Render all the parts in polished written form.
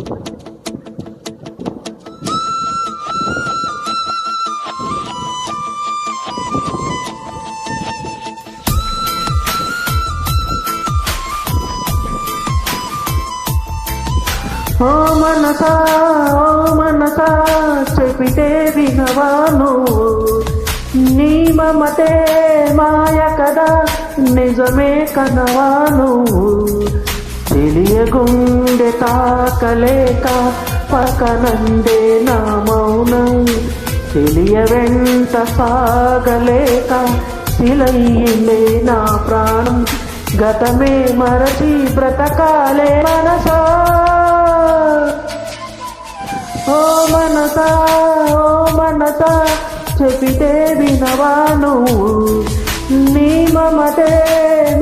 ఓ మనసా చెబితే వినవా నువ్వు, నీ మమతే మాయ కదా నిజమే కనవా నువ్వు. తెలియగుండె తాకలేక పక్కనందే నా మౌనం, తెలియ వెంట సాగలేక శిలయ్యిందే నా ప్రాణం. గతమే మరచి బ్రతకాలే మనసా. ఓ మనసా చెబితే వినవా నువ్వు, నీ మమతే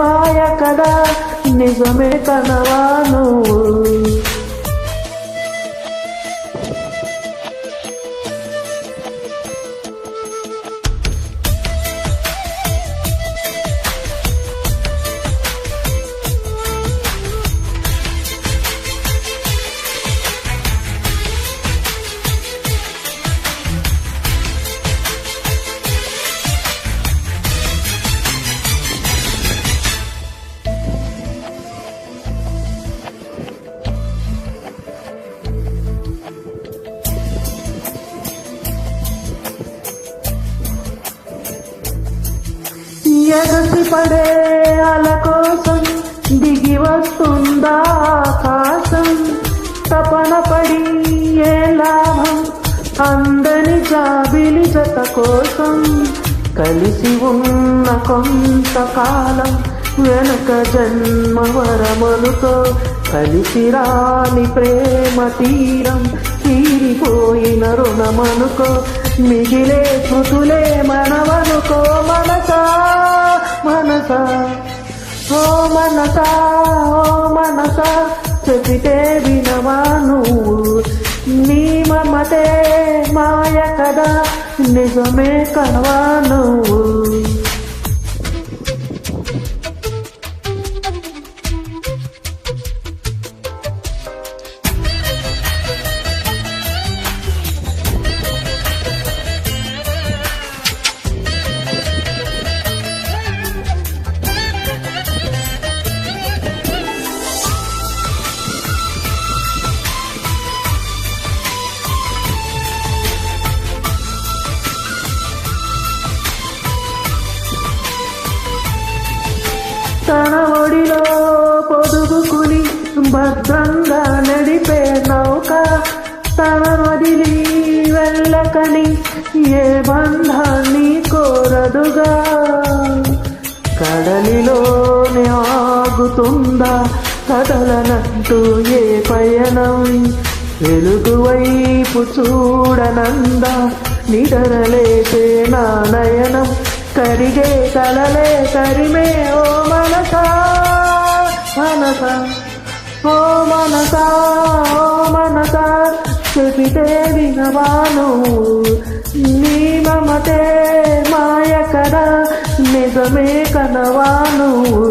మాయ కదా నిజమే కనవా నువ్వు. ఎగసి పడే అల కోసం దిగి వస్తుందా ఆకాశం, తపన పడి ఏ లాభం అందని జాబిలి జత కోసం. కలిసి ఉన్న కొంతకాలం వెనక జన్మ వరమనుతో, కలిసి రాని ప్రేమ తీరం తీరిపోయిన రుణమనుకో. మిగిలే స్మృతులే మనవనుకో మనసా. ఓ మనసా చెబితే వినవా నువ్వు, నీ మమతే మాయ కదా నిజమే కనవా నువ్వు. తన ఒడిలో పొదుగుకుని భద్రంగా నడిపే నౌక, తన వదిలి వెళ్ళకని ఏ బంధాన్ని కోరదుగా. కడలిలోనే ఆగుతుందా కదలనంటూ ఏ పయనం, వెలుగు వైపు చూడనందా నిడరలేసే నా నయనం. కరిగే కలలే తరిమే ఓ మనసా. ఓ మనసా చెబితే వినవా నువ్వు, నీ మమతే మాయ కదా నిజమే కనవా నువ్వు.